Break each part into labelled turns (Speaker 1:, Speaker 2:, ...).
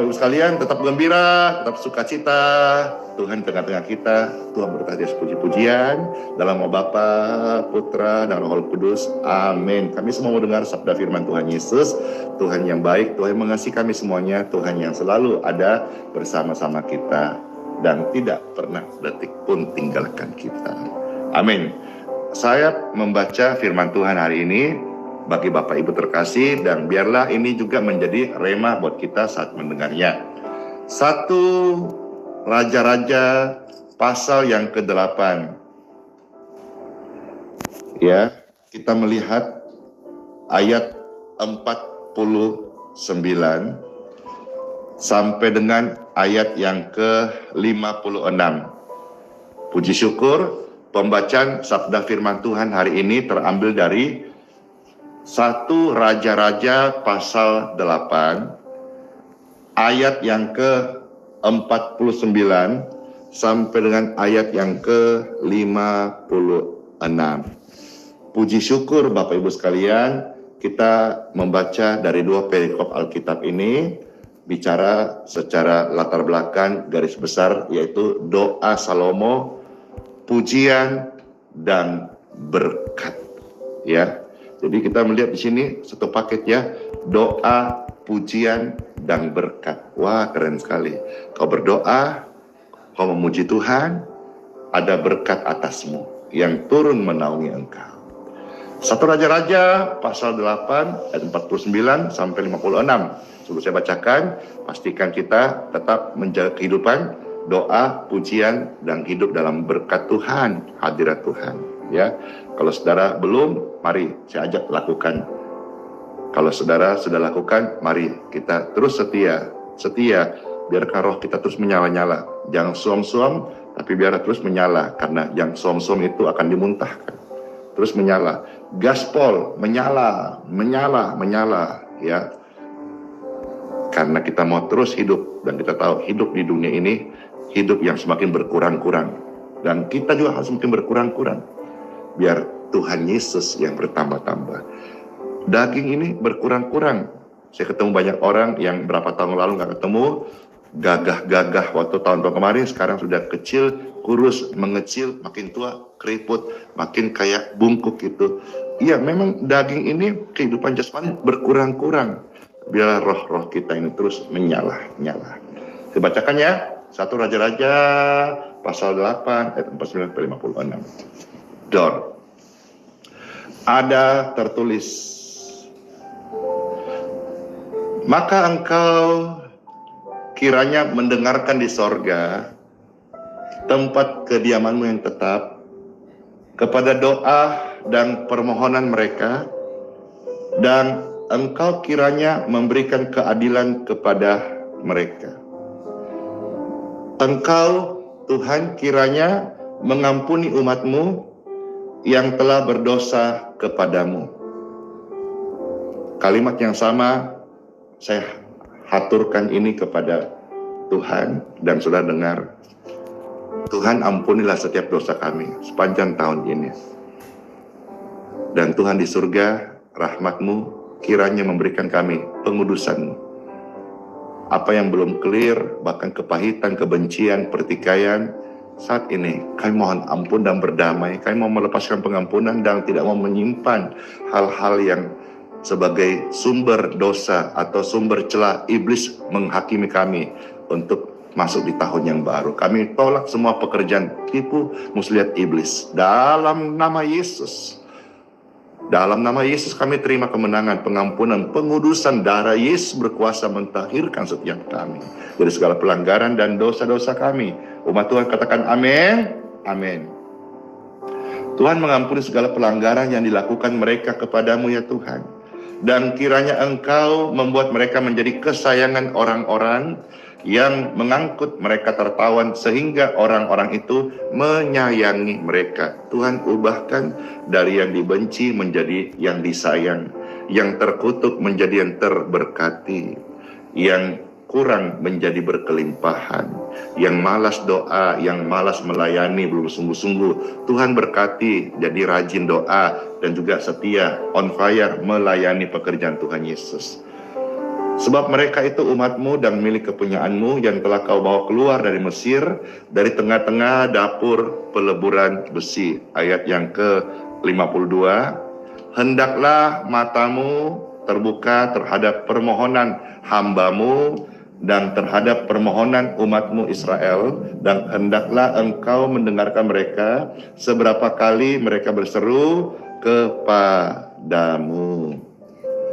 Speaker 1: Bapak Ibu sekalian, tetap gembira, tetap sukacita. Tuhan tengah-tengah kita, Tuhan berkati puji-pujian dalam nama Bapa, Putra, dan Roh Kudus. Amin. Kami semua mau dengar sabda firman Tuhan Yesus. Tuhan yang baik, Tuhan yang mengasihi kami semuanya, Tuhan yang selalu ada bersama-sama kita dan tidak pernah detik pun tinggalkan kita. Amin. Saya membaca firman Tuhan hari ini bagi Bapak Ibu terkasih, dan biarlah ini juga menjadi rema buat kita saat mendengarnya. 1 Raja-Raja pasal yang ke-8. Ya, kita melihat ayat 49 sampai dengan ayat yang ke-56. Puji syukur, pembacaan sabda firman Tuhan hari ini terambil dari 1 Raja-Raja pasal 8 ayat yang ke-49 sampai dengan ayat yang ke-56. Puji syukur Bapak Ibu sekalian, kita membaca dari 2 perikop Alkitab ini bicara secara latar belakang garis besar, yaitu doa Salomo, pujian dan berkat. Ya. Jadi kita melihat di sini satu paket ya, doa, pujian, dan berkat. Wah, keren sekali. Kau berdoa, kau memuji Tuhan, ada berkat atasmu yang turun menaungi engkau. 1 Raja-Raja pasal 8 ayat 49 sampai 56. Sebelum saya bacakan, pastikan kita tetap menjaga kehidupan doa, pujian, dan hidup dalam berkat Tuhan, hadirat Tuhan. Ya, kalau saudara belum, mari saya ajak lakukan. Kalau saudara sudah lakukan, mari kita terus setia, biarkan roh kita terus menyala-nyala. Jangan suam-suam, tapi biarlah terus menyala, karena yang suam-suam itu akan dimuntahkan. Terus menyala, gaspol, menyala, ya. Karena kita mau terus hidup, dan kita tahu hidup di dunia ini, hidup yang semakin berkurang-kurang. Dan kita juga harus semakin berkurang-kurang. Biar Tuhan Yesus yang bertambah-tambah. Daging ini berkurang-kurang. Saya ketemu banyak orang yang berapa tahun lalu nggak ketemu, gagah-gagah waktu tahun-tahun kemarin, sekarang sudah kecil, kurus, mengecil, makin tua, keriput, makin kayak bungkuk gitu. Iya, memang daging ini kehidupan jasmani berkurang-kurang. Biarlah roh-roh kita ini terus menyala-nyala. Saya bacakan ya, 1 Raja-Raja pasal 8 ayat 49-56. Dor. Ada tertulis, maka engkau kiranya mendengarkan di sorga, tempat kediamanmu yang tetap, kepada doa dan permohonan mereka, dan engkau kiranya memberikan keadilan kepada mereka. Engkau, Tuhan, kiranya mengampuni umatmu yang telah berdosa kepadamu. Kalimat yang sama saya haturkan ini kepada Tuhan, dan saudara dengar. Tuhan, ampunilah setiap dosa kami sepanjang tahun ini. Dan Tuhan di surga, rahmat-Mu kiranya memberikan kami pengudusan-Mu. Apa yang belum clear, bahkan kepahitan, kebencian, pertikaian, saat ini kami mohon ampun dan berdamai. Kami mau melepaskan pengampunan dan tidak mau menyimpan hal-hal yang sebagai sumber dosa atau sumber celah iblis menghakimi kami untuk masuk di tahun yang baru. Kami tolak semua pekerjaan tipu muslihat iblis dalam nama Yesus. Dalam nama Yesus kami terima kemenangan, pengampunan, pengudusan. Darah Yesus berkuasa mentahirkan setiap kami dari segala pelanggaran dan dosa-dosa kami. Umat Tuhan katakan amin. Amin. Tuhan mengampuni segala pelanggaran yang dilakukan mereka kepadamu ya Tuhan. Dan kiranya Engkau membuat mereka menjadi kesayangan orang-orang yang mengangkut mereka tertawan, sehingga orang-orang itu menyayangi mereka. Tuhan, ubahkan dari yang dibenci menjadi yang disayang, yang terkutuk menjadi yang terberkati, yang kurang menjadi berkelimpahan, yang malas doa, yang malas melayani belum sungguh-sungguh. Tuhan berkati jadi rajin doa dan juga setia, on fire melayani pekerjaan Tuhan Yesus. Sebab mereka itu umatmu dan milik kepunyaanmu yang telah kau bawa keluar dari Mesir, dari tengah-tengah dapur peleburan besi. Ayat yang ke-52. Hendaklah matamu terbuka terhadap permohonan hambamu dan terhadap permohonan umatmu Israel, dan hendaklah engkau mendengarkan mereka seberapa kali mereka berseru kepadamu.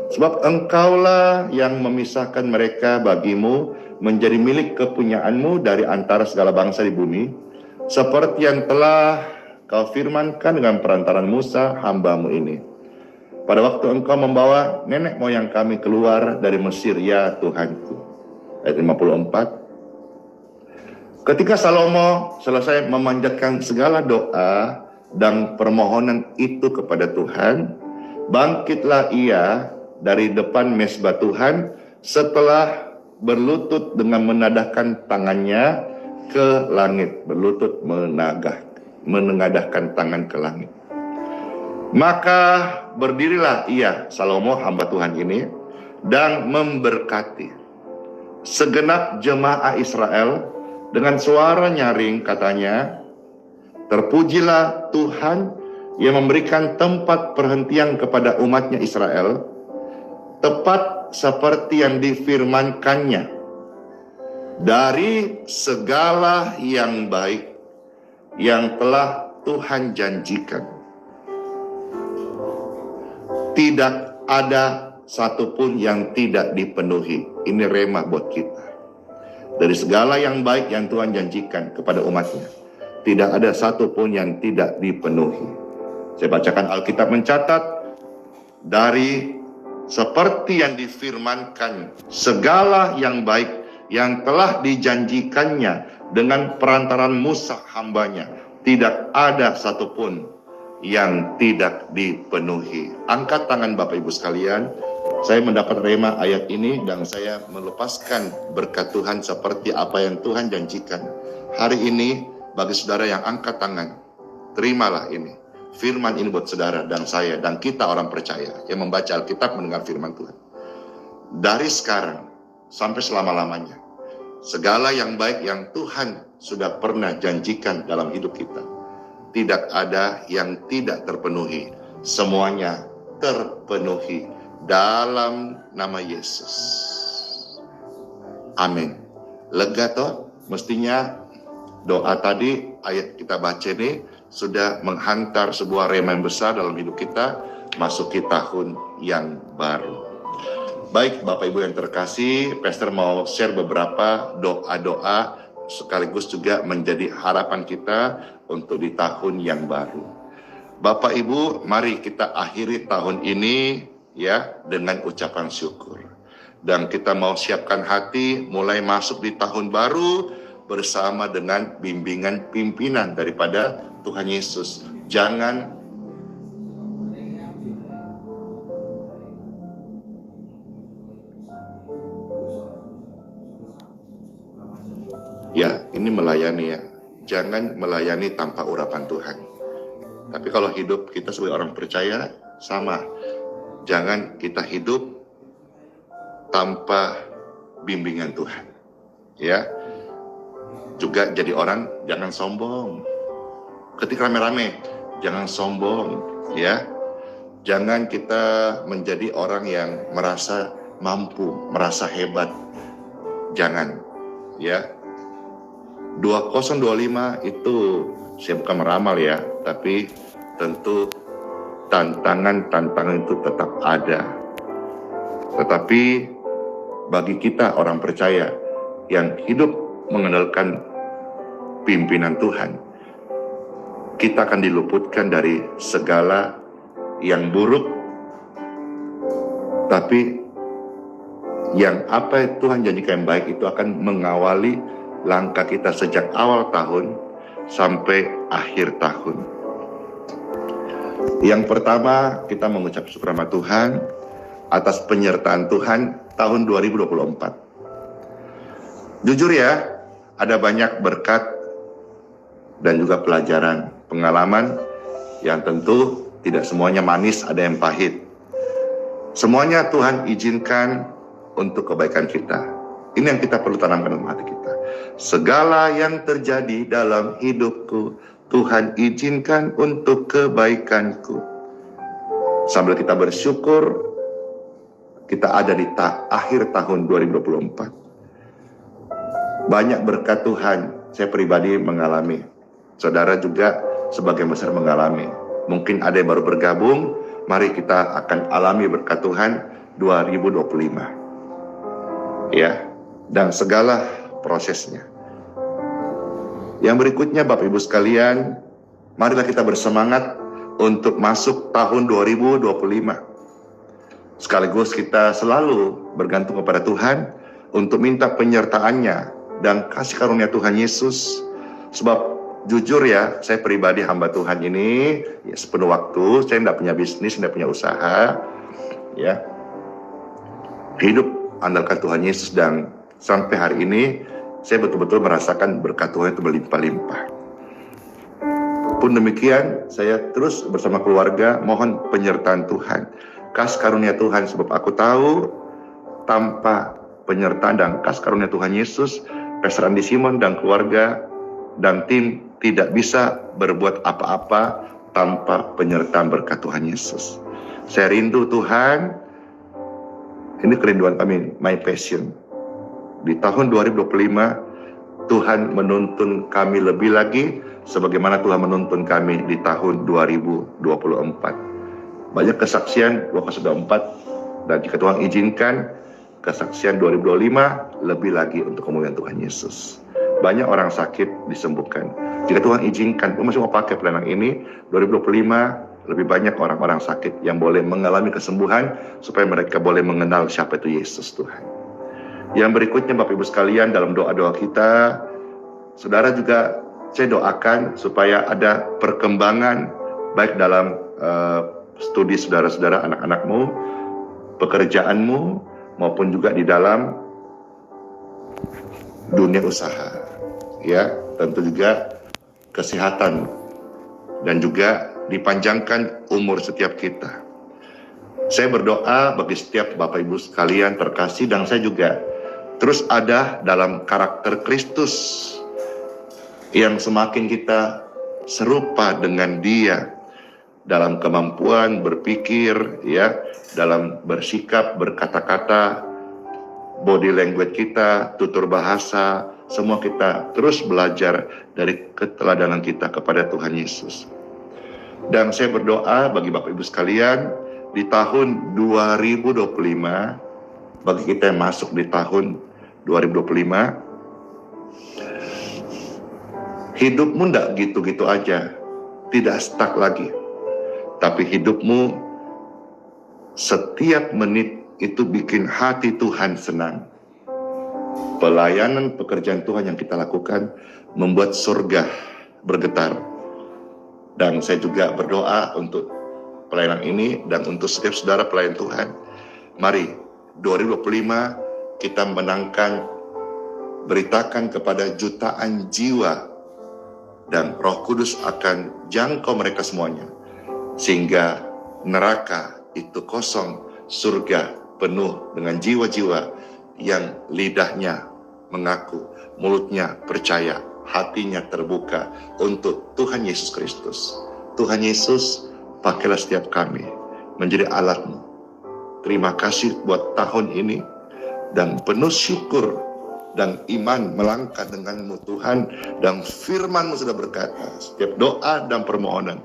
Speaker 1: Sebab engkaulah yang memisahkan mereka bagimu menjadi milik kepunyaanmu dari antara segala bangsa di bumi, seperti yang telah kau firmankan dengan perantaran Musa hambamu ini. Pada waktu engkau membawa nenek moyang kami keluar dari Mesir, ya Tuhanku. Ayat 54. Ketika Salomo selesai memanjatkan segala doa dan permohonan itu kepada Tuhan, bangkitlah ia dari depan mezbah Tuhan setelah berlutut dengan menadahkan tangannya ke langit. Berlutut menengadahkan tangan ke langit. Maka berdirilah ia, Salomo hamba Tuhan ini, dan memberkati segenap jemaah Israel dengan suara nyaring, katanya, terpujilah Tuhan yang memberikan tempat perhentian kepada umatnya Israel, tepat seperti yang difirmankannya, dari segala yang baik yang telah Tuhan janjikan. Tidak ada satupun yang tidak dipenuhi. Ini rema buat kita. Dari segala yang baik yang Tuhan janjikan kepada umatnya, tidak ada satupun yang tidak dipenuhi. Saya bacakan Alkitab mencatat, dari seperti yang difirmankan, segala yang baik yang telah dijanjikannya dengan perantaran Musa hambanya, tidak ada satupun yang tidak dipenuhi. Angkat tangan Bapak Ibu sekalian. Saya mendapat rema ayat ini dan saya melepaskan berkat Tuhan seperti apa yang Tuhan janjikan. Hari ini bagi saudara yang angkat tangan, terimalah ini. Firman ini buat saudara dan saya dan kita orang percaya yang membaca Alkitab, mendengar firman Tuhan. Dari sekarang sampai selama-lamanya, segala yang baik yang Tuhan sudah pernah janjikan dalam hidup kita, tidak ada yang tidak terpenuhi. Semuanya terpenuhi dalam nama Yesus. Amin. Lega toh? Mestinya doa tadi, ayat kita baca ini sudah menghantar sebuah rema yang besar dalam hidup kita, masuki tahun yang baru. Baik Bapak Ibu yang terkasih, Pastor mau share beberapa doa-doa sekaligus juga menjadi harapan kita untuk di tahun yang baru. Bapak Ibu, mari kita akhiri tahun ini ya dengan ucapan syukur. Dan kita mau siapkan hati mulai masuk di tahun baru bersama dengan bimbingan pimpinan daripada Tuhan Yesus. Jangan ya, ini melayani ya. Jangan melayani tanpa urapan Tuhan. Tapi kalau hidup kita sebagai orang percaya, sama. Jangan kita hidup tanpa bimbingan Tuhan. Ya. Juga jadi orang jangan sombong. Ketika rame-rame, jangan sombong, ya. Jangan kita menjadi orang yang merasa mampu, merasa hebat. Jangan, ya. 2025 itu saya bukan meramal ya, tapi tentu tantangan itu tetap ada. Tetapi bagi kita orang percaya yang hidup mengandalkan pimpinan Tuhan, kita akan diluputkan dari segala yang buruk, tapi yang apa Tuhan janjikan yang baik itu akan mengawali langkah kita sejak awal tahun sampai akhir tahun. Yang pertama, kita mengucap syukur sama Tuhan atas penyertaan Tuhan tahun 2024. Jujur ya, ada banyak berkat dan juga pelajaran, pengalaman yang tentu tidak semuanya manis, ada yang pahit. Semuanya Tuhan izinkan untuk kebaikan kita. Ini yang kita perlu tanamkan dalam hati kita. Segala yang terjadi dalam hidupku, Tuhan izinkan untuk kebaikanku. Sambil kita bersyukur, kita ada di akhir tahun 2024. Banyak berkat Tuhan, saya pribadi mengalami. Saudara juga sebagian besar mengalami. Mungkin ada yang baru bergabung, mari kita akan alami berkat Tuhan 2025. Ya, dan segala prosesnya. Yang berikutnya Bapak Ibu sekalian, marilah kita bersemangat untuk masuk tahun 2025. Sekaligus kita selalu bergantung kepada Tuhan untuk minta penyertaannya dan kasih karunia Tuhan Yesus. Sebab jujur ya, saya pribadi hamba Tuhan ini ya, sepenuh waktu, saya tidak punya bisnis, tidak punya usaha, ya, hidup andalkan Tuhan Yesus, dan sampai hari ini saya betul-betul merasakan berkat Tuhan itu berlimpah-limpah. Pun demikian, saya terus bersama keluarga mohon penyertaan Tuhan, kasih karunia Tuhan, sebab aku tahu tanpa penyertaan dan kasih karunia Tuhan Yesus, Pastor Andi Simon dan keluarga dan tim tidak bisa berbuat apa-apa tanpa penyertaan berkat Tuhan Yesus. Saya rindu Tuhan. Ini kerinduan kami, my passion. Di tahun 2025, Tuhan menuntun kami lebih lagi, sebagaimana Tuhan menuntun kami di tahun 2024. Banyak kesaksian 2024, dan jika Tuhan izinkan, kesaksian 2025 lebih lagi untuk kemuliaan Tuhan Yesus. Banyak orang sakit disembuhkan. Jika Tuhan izinkan, masih mau pakai pelayanan ini, 2025 lebih banyak orang-orang sakit yang boleh mengalami kesembuhan, supaya mereka boleh mengenal siapa itu Yesus Tuhan. Yang berikutnya Bapak Ibu sekalian, dalam doa-doa kita, saudara juga saya doakan supaya ada perkembangan baik dalam studi saudara-saudara, anak-anakmu, pekerjaanmu, maupun juga di dalam dunia usaha. Ya, tentu juga kesehatan dan juga dipanjangkan umur setiap kita. Saya berdoa bagi setiap Bapak Ibu sekalian terkasih, dan saya juga terus ada dalam karakter Kristus yang semakin kita serupa dengan Dia dalam kemampuan berpikir, ya, dalam bersikap, berkata-kata, body language kita, tutur bahasa, semua kita terus belajar dari keteladanan kita kepada Tuhan Yesus. Dan saya berdoa bagi Bapak Ibu sekalian, di tahun 2025, bagi kita yang masuk di tahun 2025, hidupmu tidak gitu-gitu aja, tidak stuck lagi. Tapi hidupmu setiap menit itu bikin hati Tuhan senang. Pelayanan pekerjaan Tuhan yang kita lakukan membuat surga bergetar. Dan saya juga berdoa untuk pelayanan ini dan untuk setiap saudara pelayan Tuhan. Mari 2025 kita menangkan, beritakan kepada jutaan jiwa, dan Roh Kudus akan jangkau mereka semuanya, sehingga neraka itu kosong, surga penuh dengan jiwa-jiwa yang lidahnya mengaku, mulutnya percaya, hatinya terbuka untuk Tuhan Yesus Kristus. Tuhan Yesus, pakailah setiap kami menjadi alat-Mu. Terima kasih buat tahun ini, dan penuh syukur dan iman melangkah denganmu Tuhan, dan firman-Mu sudah berkata, setiap doa dan permohonan,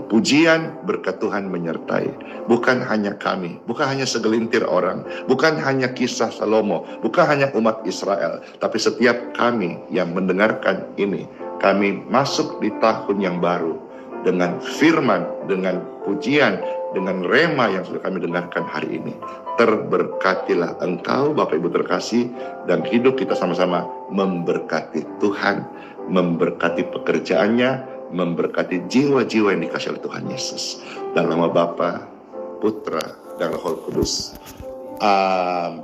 Speaker 1: pujian berkat Tuhan menyertai. Bukan hanya kami, bukan hanya segelintir orang, bukan hanya kisah Salomo, bukan hanya umat Israel, tapi setiap kami yang mendengarkan ini, kami masuk di tahun yang baru dengan firman, dengan pujian, dengan rema yang sudah kami dengarkan hari ini. Terberkatilah engkau Bapak Ibu terkasih, dan hidup kita sama-sama memberkati Tuhan, memberkati pekerjaannya, memberkati jiwa-jiwa yang dikasihi oleh Tuhan Yesus. Dalam nama Bapa, Putra, dan Roh Kudus. Amin.